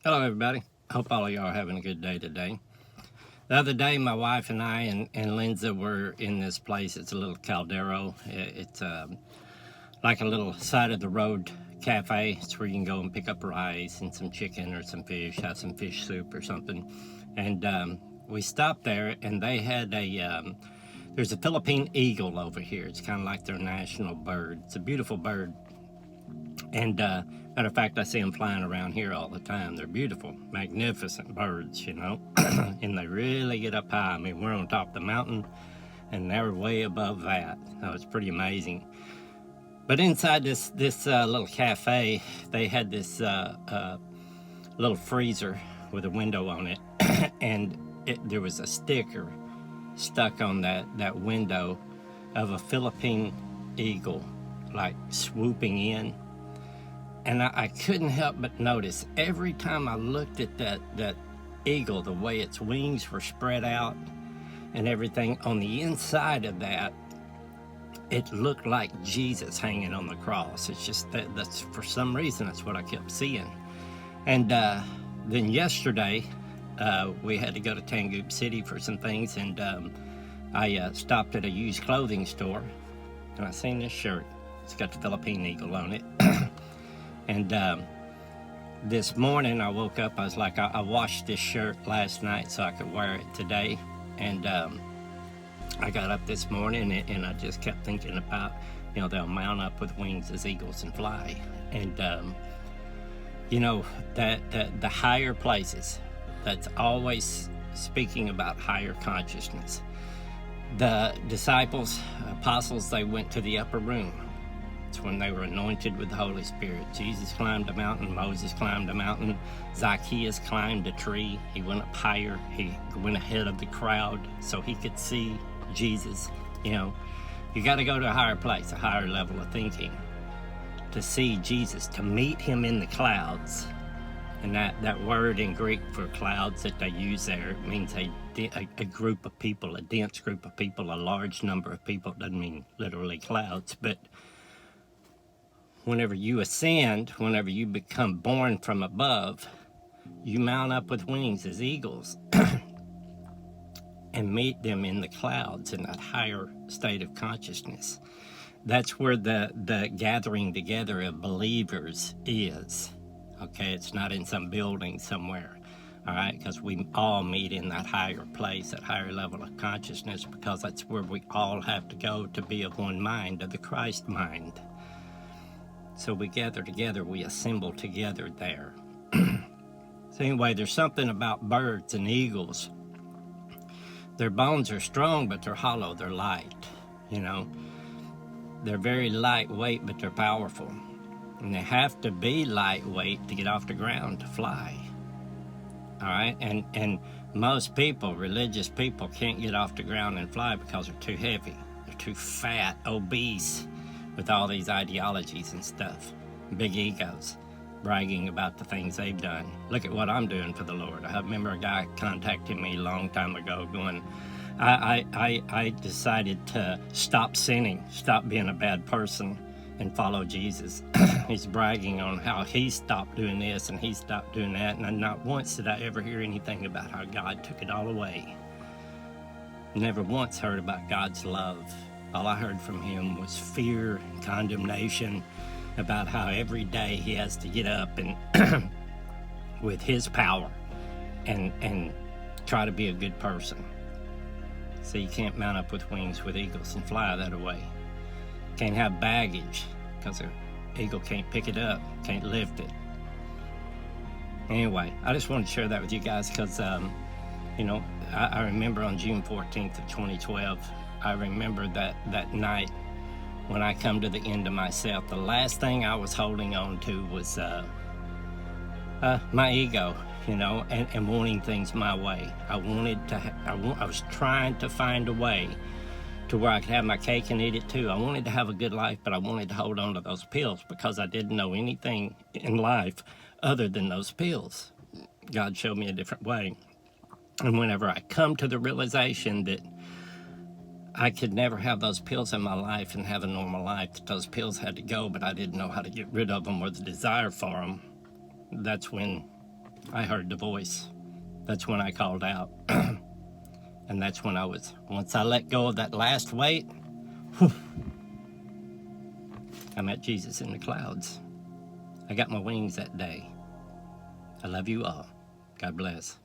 Hello, everybody. Hope all of y'all are having a good day today. The other day, my wife and I and Linda were in this place. It's a little Caldero. It's like a little side of the road cafe. It's where you can go and pick up rice and some chicken or some fish, have some fish soup or something. And we stopped there, and they had there's a Philippine eagle over here. It's kind of like their national bird. It's a beautiful bird. And matter of fact, I see them flying around here all the time. They're beautiful, magnificent birds, and they really get up high. I mean, we're on top of the mountain, and they're way above that. So it's pretty amazing. But inside this little cafe, they had this little freezer with a window on it, and there was a sticker stuck on that window of a Philippine eagle, like swooping in. And I couldn't help but notice every time I looked at that eagle, the way its wings were spread out and everything, on the inside of that, it looked like Jesus hanging on the cross. It's just that's for some reason, that's what I kept seeing. And then yesterday, we had to go to Tangoop City for some things, and I stopped at a used clothing store, and I seen this shirt. It's got the Philippine eagle on it. And this morning I woke up, I was like, I washed this shirt last night so I could wear it today. And I got up this morning and I just kept thinking about, they'll mount up with wings as eagles and fly. And, that the higher places, that's always speaking about higher consciousness. The disciples, apostles, they went to the upper room. It's when they were anointed with the Holy Spirit. Jesus climbed a mountain, Moses climbed a mountain, Zacchaeus climbed a tree. He went up higher, he went ahead of the crowd so he could see Jesus. You got to go to a higher place, a higher level of thinking to see Jesus, to meet him in the clouds. And that word in Greek for clouds that they use there, it means a group of people, a dense group of people, a large number of people. It doesn't mean literally clouds, but whenever you ascend, whenever you become born from above, you mount up with wings as eagles and meet them in the clouds in that higher state of consciousness. That's where the gathering together of believers is. Okay, it's not in some building somewhere. All right, because we all meet in that higher place, that higher level of consciousness, because that's where we all have to go to be of one mind, of the Christ mind. So we gather together, we assemble together there. So anyway, there's something about birds and eagles. Their bones are strong, but they're hollow, they're light, They're very lightweight, but they're powerful. And they have to be lightweight to get off the ground to fly. All right, and most people, religious people, can't get off the ground and fly because they're too heavy. They're too fat, obese, with all these ideologies and stuff, big egos, bragging about the things they've done. Look at what I'm doing for the Lord. I remember a guy contacting me a long time ago going, I decided to stop sinning, stop being a bad person, and follow Jesus. He's bragging on how he stopped doing this and he stopped doing that, and not once did I ever hear anything about how God took it all away. Never once heard about God's love. All I heard from him was fear and condemnation about how every day he has to get up and with his power and try to be a good person. So you can't mount up with wings with eagles and fly that away. Can't have baggage because an eagle can't pick it up, can't lift it. Anyway, I just wanted to share that with you guys because, I remember on June 14th of 2012, I remember that night when I come to the end of myself, the last thing I was holding on to was my ego, and wanting things my way. I was trying to find a way to where I could have my cake and eat it too. I wanted to have a good life, but I wanted to hold on to those pills because I didn't know anything in life other than those pills. God showed me a different way. And whenever I come to the realization that I could never have those pills in my life and have a normal life, that those pills had to go, but I didn't know how to get rid of them or the desire for them, that's when I heard the voice. That's when I called out. And that's when once I let go of that last weight, whew, I met Jesus in the clouds. I got my wings that day. I love you all. God bless.